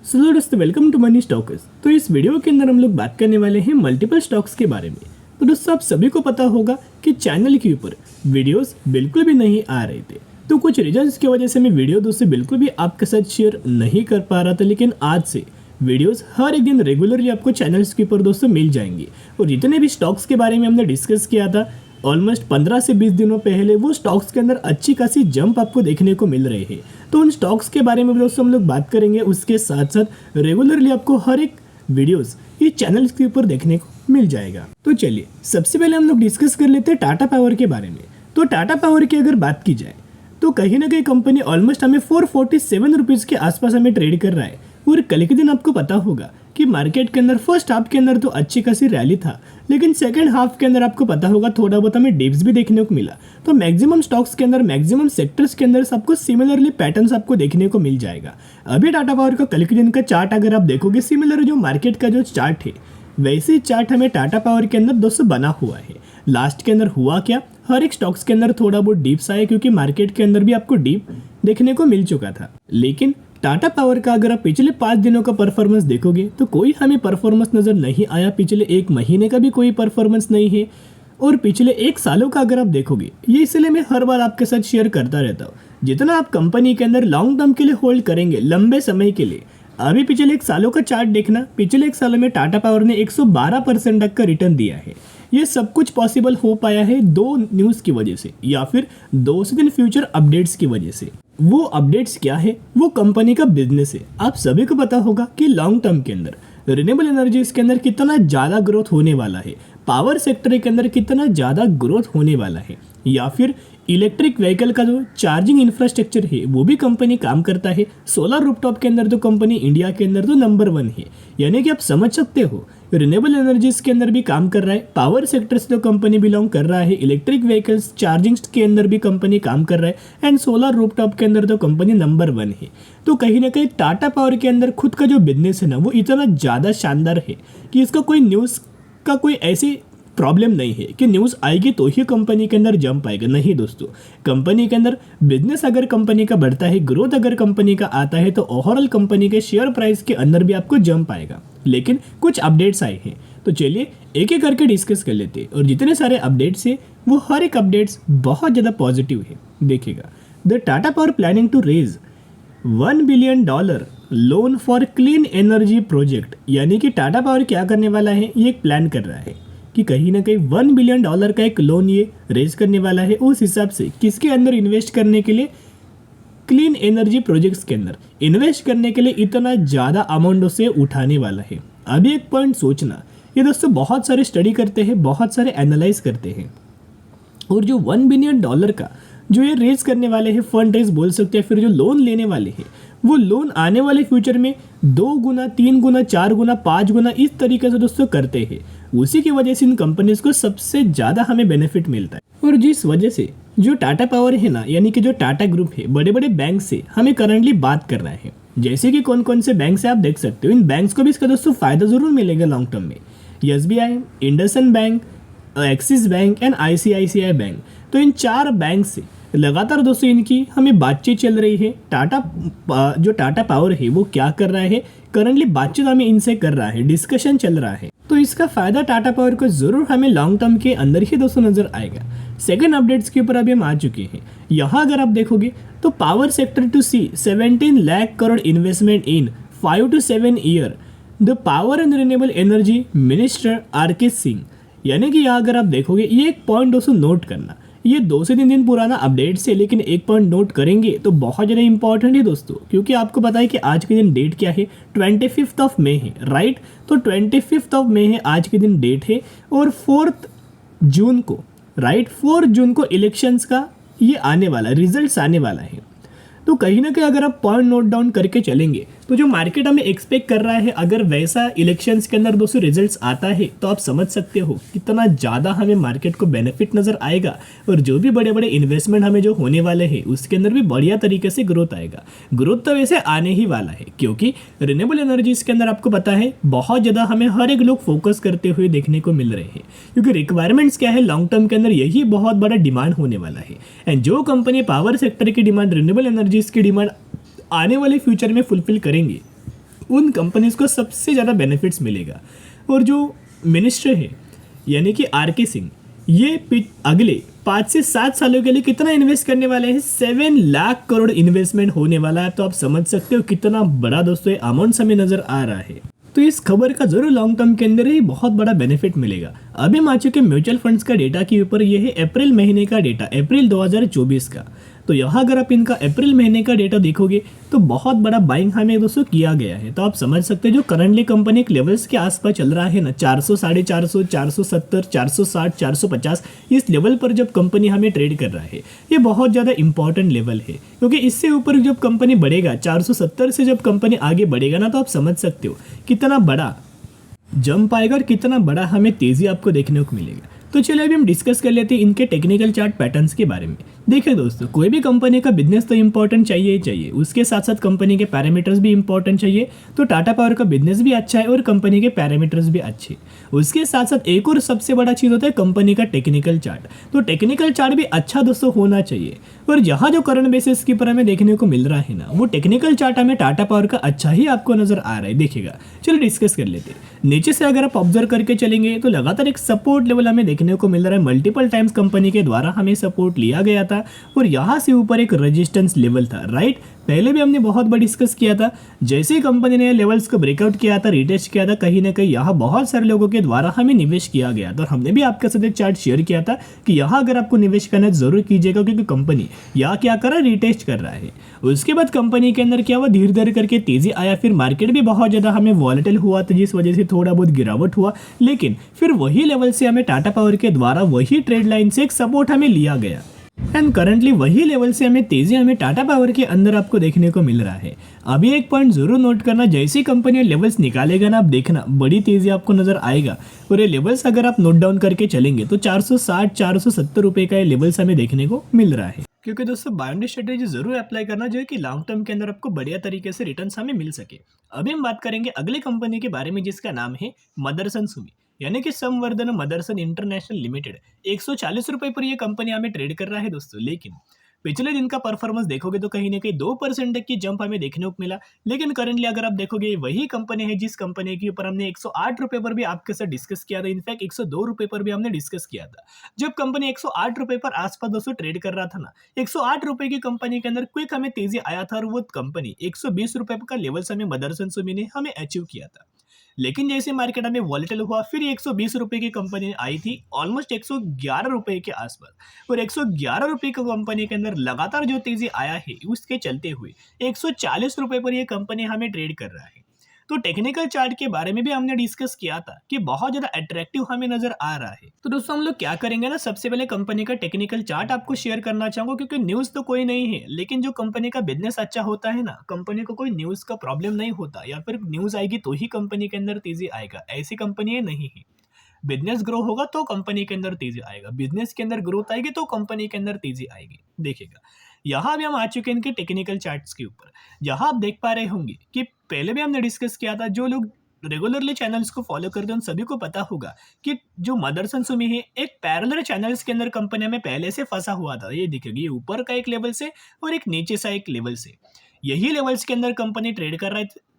सो दोस्तों welcome to money stalkers. तो इस वीडियो के अंदर हम लोग बात करने वाले हैं मल्टीपल स्टॉक्स के बारे में। तो दोस्तों आप सभी को पता होगा कि चैनल के ऊपर वीडियोस बिल्कुल भी नहीं आ रहे थे, तो कुछ रीजंस की वजह से मैं वीडियो दोस्तों बिल्कुल भी आपके साथ शेयर नहीं कर पा रहा था। लेकिन आज से वीडियोस हर एक दिन रेगुलरली आपको चैनल्स के ऊपर दोस्तों मिल जाएंगे। और जितने भी स्टॉक्स के बारे में हमने डिस्कस किया था ऑलमोस्ट 15 से 20 दिनों पहले, वो स्टॉक्स के अंदर अच्छी खासी जंप आपको देखने को मिल रहे हैं। तो उन स्टॉक्स के बारे में भी दोस्तों हम लोग बात करेंगे। उसके साथ साथ रेगुलरली आपको हर एक वीडियोस ये चैनल्स के ऊपर देखने को मिल जाएगा। तो चलिए सबसे पहले हम लोग डिस्कस कर लेते हैं टाटा पावर के बारे में। तो टाटा पावर की अगर बात की जाए तो कहीं ना कहीं कंपनी ऑलमोस्ट हमें 447 रुपीज़ के आसपास हमें ट्रेड कर रहा है। और कल के दिन आपको पता होगा कि मार्केट के अंदर फर्स्ट हाफ के अंदर तो अच्छी खासी रैली था, लेकिन सेकंड हाफ के अंदर आपको पता होगा थोड़ा बहुत हमें डिप्स भी देखने को मिला। तो मैक्सिमम स्टॉक्स के अंदर, मैक्सिमम सेक्टर्स के अंदर सबको सिमिलरली पैटर्न्स आपको देखने को मिल जाएगा। अभी टाटा पावर का कल के दिन का चार्ट अगर आप देखोगे, सिमिलर जो मार्केट का जो चार्ट है वैसे ही चार्ट हमें टाटा पावर के अंदर दोस्तों बना हुआ है। लास्ट के अंदर हुआ क्या, हर एक स्टॉक्स के अंदर थोड़ा बहुत डिप्स आए, क्योंकि मार्केट के अंदर भी आपको डिप देखने को मिल चुका था। लेकिन टाटा पावर का अगर आप पिछले 5 दिनों का परफॉर्मेंस देखोगे तो कोई हमें परफॉर्मेंस नजर नहीं आया। पिछले 1 महीने का भी कोई परफॉर्मेंस नहीं है। और पिछले 1 सालों का अगर आप देखोगे, ये इसलिए मैं हर बार आपके साथ शेयर करता रहता हूँ, जितना आप कंपनी के अंदर लॉन्ग टर्म के लिए होल्ड करेंगे, लंबे समय के लिए। अभी पिछले 1 सालों का चार्ट देखना, पिछले 1 सालों में टाटा पावर ने 112% तक का रिटर्न दिया है। ये सब कुछ पॉसिबल हो पाया है 2 न्यूज़ की वजह से, या फिर 2 से 3 फ्यूचर अपडेट्स की वजह से। वो अपडेट्स क्या है, वो कंपनी का बिजनेस है। आप सभी को पता होगा कि लॉन्ग टर्म के अंदर रिन्यूएबल एनर्जीज के अंदर कितना ज़्यादा ग्रोथ होने वाला है, पावर सेक्टर के अंदर कितना ज़्यादा ग्रोथ होने वाला है, या फिर इलेक्ट्रिक व्हीकल का जो चार्जिंग इंफ्रास्ट्रक्चर है वो भी कंपनी काम करता है। सोलर रूफटॉप के अंदर तो कंपनी इंडिया के अंदर तो नंबर 1 है। यानी कि आप समझ सकते हो रिन्यूएबल एनर्जीज के अंदर भी काम कर रहा है, पावर सेक्टर से तो कंपनी बिलोंग कर रहा है, इलेक्ट्रिक व्हीकल्स चार्जिंग के अंदर भी कंपनी काम कर रहा है, एंड सोलर रूफटॉप के अंदर तो कंपनी नंबर 1 है। तो कहीं ना कहीं टाटा पावर के अंदर खुद का जो बिजनेस है ना, वो इतना ज़्यादा शानदार है कि इसका कोई न्यूज़ का कोई ऐसी प्रॉब्लम नहीं है कि न्यूज़ आएगी तो ही कंपनी के अंदर जंप आएगा। नहीं दोस्तों, कंपनी के अंदर बिजनेस अगर कंपनी का बढ़ता है, ग्रोथ अगर कंपनी का आता है, तो ओवरऑल कंपनी के शेयर प्राइस के अंदर भी आपको जंप आएगा। लेकिन कुछ अपडेट्स आए हैं, तो चलिए एक एक करके डिस्कस कर लेते हैं। और जितने सारे अपडेट्स हैं वो हर एक अपडेट्स बहुत ज़्यादा पॉजिटिव है। देखिएगा, the Tata power planning to raise $1 billion loan for clean energy project. यानी कि टाटा पावर क्या करने वाला है, ये एक प्लान कर रहा है कि कहीं ना कहीं $1 बिलियन का एक लोन ये रेज करने वाला है। उस हिसाब से किसके अंदर इन्वेस्ट करने के लिए, क्लीन एनर्जी प्रोजेक्ट्स के अंदर इन्वेस्ट करने के लिए इतना ज़्यादा अमाउंट उसे उठाने वाला है। अभी एक पॉइंट सोचना, ये दोस्तों बहुत सारे स्टडी करते हैं, बहुत सारे एनालाइज करते हैं, और जो $1 बिलियन का जो ये रेज करने वाले हैं, फंड रेज बोल सकते हैं, फिर जो लोन लेने वाले हैं, वो लोन आने वाले फ्यूचर में 2 गुना, 3 गुना, 4 गुना, 5 गुना इस तरीके से दोस्तों करते हैं। उसी की वजह से इन कंपनीज को सबसे ज़्यादा हमें बेनिफिट मिलता है। और जिस वजह से जो टाटा पावर है ना, यानी कि जो टाटा ग्रुप है, बड़े बड़े बैंक से हमें करंटली बात कर रहा है। जैसे कि कौन कौन से बैंक से आप देख सकते हो, इन बैंक्स को भी इसका दोस्तों फ़ायदा ज़रूर मिलेगा लॉन्ग टर्म में। SBI, IndusInd bank, axis bank and ICICI bank. तो इन 4 बैंक से लगातार दोस्तों इनकी हमें बातचीत चल रही है। जो टाटा पावर है वो क्या कर रहा है, करंटली बातचीत हमें इनसे कर रहा है, डिस्कशन चल रहा है। तो इसका फायदा टाटा पावर को जरूर हमें लॉन्ग टर्म के अंदर ही दोस्तों नजर आएगा। सेकंड अपडेट्स के ऊपर अभी हम आ चुके हैं। यहाँ अगर आप देखोगे तो power sector to see 17 lakh crore investment in 5 to 7 year, the power and renewable energy minister RK Singh. यानी कि यहाँ अगर आप देखोगे, ये एक पॉइंट दोस्तों नोट करना, ये 2 से 3 दिन पुराना अपडेट से, लेकिन एक पॉइंट नोट करेंगे तो बहुत ज़्यादा इंपॉर्टेंट है दोस्तों, क्योंकि आपको पता है कि आज के दिन डेट क्या है, 25 मई है, राइट। तो 25 मई है आज के दिन डेट है, और 4 जून को, राइट, 4 जून को इलेक्शंस का ये आने वाला, रिजल्ट्स आने वाला है। तो कहीं ना कहीं अगर आप पॉइंट नोट डाउन करके चलेंगे तो जो मार्केट हमें एक्सपेक्ट कर रहा है, अगर वैसा इलेक्शंस के अंदर दोस्तों रिजल्ट्स आता है, तो आप समझ सकते हो कितना ज़्यादा हमें मार्केट को बेनिफिट नज़र आएगा। और जो भी बड़े बड़े इन्वेस्टमेंट हमें जो होने वाले हैं उसके अंदर भी बढ़िया तरीके से ग्रोथ आएगा। ग्रोथ तो वैसे आने ही वाला है, क्योंकि रिन्यूएबल एनर्जीज के अंदर आपको पता है बहुत ज़्यादा हमें हर एक लोग फोकस करते हुए देखने को मिल रहे हैं, क्योंकि रिक्वायरमेंट्स क्या है लॉन्ग टर्म के अंदर, यही बहुत बड़ा डिमांड होने वाला है। एंड जो कंपनी पावर सेक्टर की डिमांड, रिन्यूएबल एनर्जीज की डिमांड आने वाले फ्यूचर में फुलफिल करेंगे, उन कंपनीज को सबसे ज़्यादा बेनिफिट्स मिलेगा। और जो मिनिस्टर है यानी कि RK सिंह, ये अगले 5 से 7 सालों के लिए कितना इन्वेस्ट करने वाले हैं, 7 लाख करोड़ इन्वेस्टमेंट होने वाला है। तो आप समझ सकते हो कितना बड़ा दोस्तों ये अमाउंट हमें नजर आ रहा है। तो इस खबर का जरूर लॉन्ग टर्म के अंदर ही बहुत बड़ा बेनिफिट मिलेगा। अभी हम आ चुके म्यूचुअल फंड्स का डेटा के ऊपर। ये है अप्रैल महीने का डेटा, अप्रैल 2024 का। तो यहाँ अगर आप इनका अप्रैल महीने का डेटा देखोगे तो बहुत बड़ा बाइंग हमें दोस्तों किया गया है। तो आप समझ सकते हैं जो करंटली कंपनी के लेवल्स के आसपास चल रहा है ना, 400, 450, 470, 460, 450, इस लेवल पर जब कंपनी हमें ट्रेड कर रहा है, ये बहुत ज़्यादा इंपॉर्टेंट लेवल है। क्योंकि इससे ऊपर जब कंपनी बढ़ेगा, 470 से जब कंपनी आगे बढ़ेगा ना, तो आप समझ सकते हो कितना बड़ा जंप आएगा और कितना बड़ा हमें तेज़ी आपको देखने को मिलेगा। तो चलिए अभी हम डिस्कस कर लेते हैं इनके टेक्निकल चार्ट पैटर्न्स के बारे में। देखिए दोस्तों, कोई भी कंपनी का बिजनेस तो इंपॉर्टेंट चाहिए ही चाहिए, उसके साथ साथ कंपनी के पैरामीटर्स भी इंपॉर्टेंट चाहिए। तो टाटा पावर का बिजनेस भी अच्छा है और कंपनी के पैरामीटर्स भी अच्छे। उसके साथ साथ एक और सबसे बड़ा चीज़ होता है कंपनी का टेक्निकल चार्ट। तो टेक्निकल चार्ट भी अच्छा दोस्तों होना चाहिए। और यहाँ जो करंट बेसिस के ऊपर हमें देखने को मिल रहा है ना, वो टेक्निकल चार्ट हमें टाटा पावर का अच्छा ही आपको नजर आ रहा है। देखिएगा, चलिए डिस्कस कर लेते हैं। नीचे से अगर आप ऑब्जर्व करके चलेंगे तो लगातार एक सपोर्ट लेवल हमें देखने को मिल रहा है। मल्टीपल टाइम्स कंपनी के द्वारा हमें सपोर्ट लिया गया था और यहाँ से ऊपर एक रेजिस्टेंस लेवल था, राइट। पहले भी हमने बहुत बार डिस्कस किया था। जैसे ही कंपनी ने लेवल्स को ब्रेकआउट किया था, रिटेस्ट किया था, कहीं ना कहीं यहाँ बहुत सारे लोगों के द्वारा हमें निवेश किया गया था। और हमने भी आपके साथ एक चार्ट शेयर किया था कि यहाँ अगर आपको निवेश करना है जरूर कीजिएगा, क्योंकि कंपनी यहाँ क्या कर रहा है, रिटेस्ट कर रहा है। उसके बाद कंपनी के अंदर क्या हुआ, धीरे धीरे करके तेजी आया। फिर मार्केट भी बहुत ज़्यादा हमें वॉलेटाइल हुआ था, जिस वजह से थोड़ा बहुत गिरावट हुआ। लेकिन फिर वही लेवल से हमें टाटा पावर के द्वारा वही ट्रेड लाइन से एक सपोर्ट हमें लिया गया एंड करंटली वही लेवल से हमें तेजी हमें टाटा पावर के अंदर आपको देखने को मिल रहा है। अभी एक पॉइंट जरूर नोट करना, जैसी कंपनी लेवल्स निकालेगा ना, आप देखना बड़ी तेजी आपको नजर आएगा। और ये लेवल्स अगर आप नोट डाउन करके चलेंगे तो 460, 470 रुपए का ये लेवल्स हमें देखने को मिल रहा है। क्योंकि दोस्तों बायोंडी स्ट्रेटेजी जरूर अप्लाई करना जो है कि लॉन्ग टर्म के अंदर आपको बढ़िया तरीके से रिटर्न्स हमें मिल सके। अभी हम बात करेंगे अगले कंपनी के बारे में, जिसका नाम है मदरसन सुमी यानी कि संवर्धन मदरसन इंटरनेशनल लिमिटेड। 140 रुपए पर यह कंपनी हमें ट्रेड कर रहा है दोस्तों। लेकिन पिछले दिन का परफॉर्मेंस देखोगे तो कहीं ना कहीं 2% तक की जंप हमें देखने को मिला। लेकिन करंटली अगर आप देखोगे वही कंपनी है जिस कंपनी के ऊपर हमने 108 रुपए पर भी आपके साथ डिस्कस किया था। इनफैक्ट 102 रुपए पर भी हमने डिस्कस किया था। जब कंपनी 108 रुपए पर आसपास दोस्तों ट्रेड कर रहा था ना, 108 रुपए की कंपनी के अंदर क्विक हमें तेजी आया था और वो कंपनी 120 रुपए का लेवल हमें मदरसन सुमी ने हमें अचीव किया था। लेकिन जैसे मार्केट में वॉलेटाइल हुआ, फिर 120 रुपए की कंपनी आई थी ऑलमोस्ट 111 रुपए के आसपास। और 111 रुपए की कंपनी के अंदर लगातार जो तेजी आया है, उसके चलते हुए 140 रुपए पर यह कंपनी हमें ट्रेड कर रहा है। तो टेक्निकल चार्ट के बारे में भी हमने डिस्कस किया था कि बहुत ज्यादा अट्रैक्टिव हमें नजर आ रहा है। तो दोस्तों हम लोग क्या करेंगे ना, सबसे पहले कंपनी का टेक्निकल चार्ट आपको शेयर करना चाहूंगा, क्योंकि न्यूज तो कोई नहीं है, लेकिन जो कंपनी का बिजनेस अच्छा होता है ना, कंपनी को कोई न्यूज का प्रॉब्लम नहीं होता, या फिर न्यूज आएगी तो ही कंपनी के अंदर तेजी आएगा, ऐसी कंपनी नहीं है। बिजनेस ग्रो होगा तो कंपनी के अंदर तेजी आएगा, बिजनेस के अंदर ग्रोथ आएगी तो कंपनी के अंदर तेजी आएगी। देखिएगा, यहाँ भी हम आ चुके हैं इनके टेक्निकल चार्ट्स के ऊपर। यहाँ आप देख पा रहे होंगे कि पहले भी हमने डिस्कस किया था, जो लोग रेगुलरली चैनल्स को फॉलो करते हैं उन सभी को पता होगा कि जो मदरसन सुमी है, एक पैरेलल चैनल्स के अंदर कंपनी में पहले से फंसा हुआ था। ये दिखेगी, ये ऊपर का एक लेवल से और एक नीचे सा एक लेवल से, यही लेवल्स के अंदर कंपनी ट्रेड कर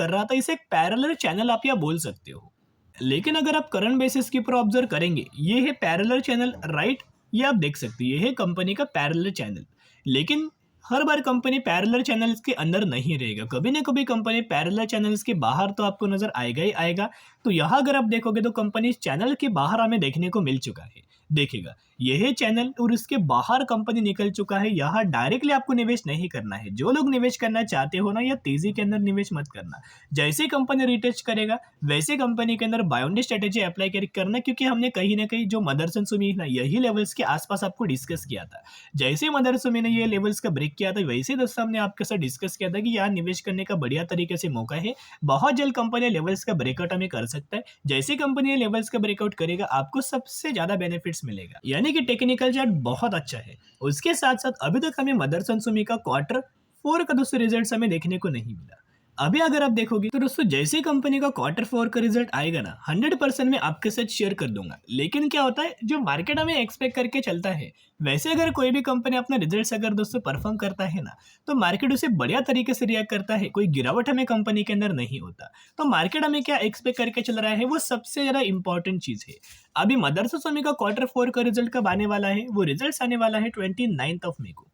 रहा था। इसे एक पैरेलल चैनल आप या बोल सकते हो। लेकिन अगर आप करंट बेसिस के ऊपर ऑब्जर्व करेंगे, ये है पैरेलल चैनल, राइट। ये आप देख सकते हैं, ये है कंपनी का पैरेलल चैनल। लेकिन हर बार कंपनी पैरेलल चैनल्स के अंदर नहीं रहेगा, कभी ना कभी कंपनी पैरेलल चैनल्स के बाहर तो आपको नजर आएगा ही आएगा। तो यहाँ अगर आप देखोगे तो कंपनी चैनल के बाहर हमें देखने को मिल चुका है। देखिएगा, यह है चैनल और इसके बाहर कंपनी निकल चुका है। यहाँ डायरेक्टली आपको निवेश नहीं करना है। जो लोग निवेश करना चाहते हो ना, या तेजी के अंदर निवेश मत करना। जैसे कंपनी रिटेस्ट करेगा वैसे कंपनी के अंदर बायोंडी स्ट्रेटेजी अप्लाई करना, क्योंकि हमने कहीं ना कहीं जो मदरसन सुमी ना, यही लेवल्स के आसपास आपको डिस्कस किया था। जैसे मदरसन सुमी ने ये लेवल्स का ब्रेक किया था, वैसे दोस्तों हमने आपके साथ डिस्कस किया था कि यहाँ निवेश करने का बढ़िया तरीके से मौका है। बहुत जल्द कंपनी लेवल्स का ब्रेकआउट हमें कर सकता है। जैसे कंपनी लेवल्स का ब्रेकआउट करेगा, आपको सबसे ज्यादा बेनिफिट्स मिलेगा। यानी कि टेक्निकल चार्ट बहुत अच्छा है। उसके साथ साथ अभी तक हमें मदरसन सुमी का क्वार्टर 4 का दोस्तों रिजल्ट्स हमें देखने को नहीं मिला। अभी अगर आप देखोगे तो दोस्तों जैसे ही कंपनी का Q4 का रिजल्ट आएगा ना 100% मैं आपके साथ शेयर कर दूंगा। लेकिन क्या होता है जो मार्केट हमें एक्सपेक्ट करके चलता है वैसे अगर कोई भी कंपनी अपना रिजल्ट अगर दोस्तों परफॉर्म करता है ना तो मार्केट उसे बढ़िया तरीके से रिएक्ट करता है, कोई गिरावट हमें कंपनी के अंदर नहीं होता। तो मार्केट हमें क्या एक्सपेक्ट करके चल रहा है वो सबसे ज़्यादा इंपॉर्टेंट चीज़ है। अभी मदरसा सोनी का Q4 का रिजल्ट कब आने वाला है, वो रिजल्ट आने वाला है 29 मई को।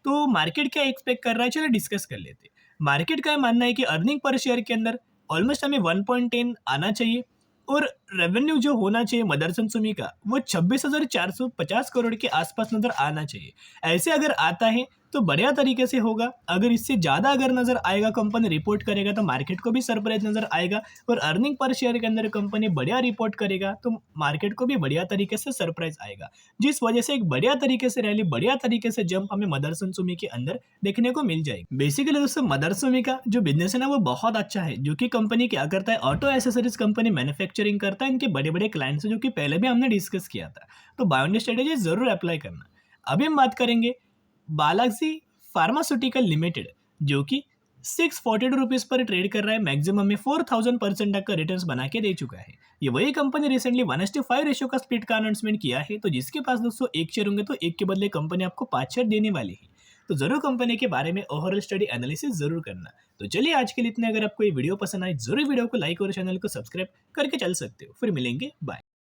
तो मार्केट क्या एक्सपेक्ट कर रहा है चलो डिस्कस कर लेते हैं। मार्केट का मानना है कि अर्निंग पर शेयर के अंदर ऑलमोस्ट हमें 1.10 आना चाहिए और रेवेन्यू जो होना चाहिए मदरसन सुमी का वो 26,450 करोड़ के आसपास नजर आना चाहिए। ऐसे अगर आता है तो बढ़िया तरीके से होगा। अगर इससे ज़्यादा अगर नजर आएगा कंपनी रिपोर्ट करेगा तो मार्केट को भी सरप्राइज नजर आएगा और अर्निंग पर शेयर के अंदर कंपनी बढ़िया रिपोर्ट करेगा तो मार्केट को भी बढ़िया तरीके से सरप्राइज आएगा, जिस वजह से एक बढ़िया तरीके से रैली बढ़िया तरीके से जंप हमें मदरसन सुमी के अंदर देखने को मिल जाएगी। बेसिकली दोस्तों मदरसन सुमी का जो बिजनेस है ना वो बहुत अच्छा है, जो कि कंपनी क्या करता है ऑटो एसेसरीज कंपनी मैन्युफैक्चरिंग करता है इनके बड़े बड़े क्लाइंट्स जो कि पहले भी हमने डिस्कस किया था। तो बायोंडी स्ट्रेटेजी जरूर अप्लाई करना। अभी हम बात करेंगे बालाजी फार्मास्यूटिकल लिमिटेड जो कि 642 रुपीज़ पर ट्रेड कर रहा है, मैक्सिमम में 4000% तक का रिटर्न्स बना के दे चुका है। ये वही कंपनी रिसेंटली 1:5 रेशियो का स्प्लिट का अनाउंसमेंट किया है। तो जिसके पास दोस्तों एक शेयर होंगे तो एक के बदले कंपनी आपको 5 शेयर देने वाली है। तो जरूर कंपनी के बारे में ओवरऑल स्टडी एनालिसिस जरूर करना। तो चलिए आज के लिए इतने। अगर आपको ये वीडियो पसंद आए जरूर वीडियो को लाइक और चैनल को सब्सक्राइब करके चल सकते हो। फिर मिलेंगे, बाय।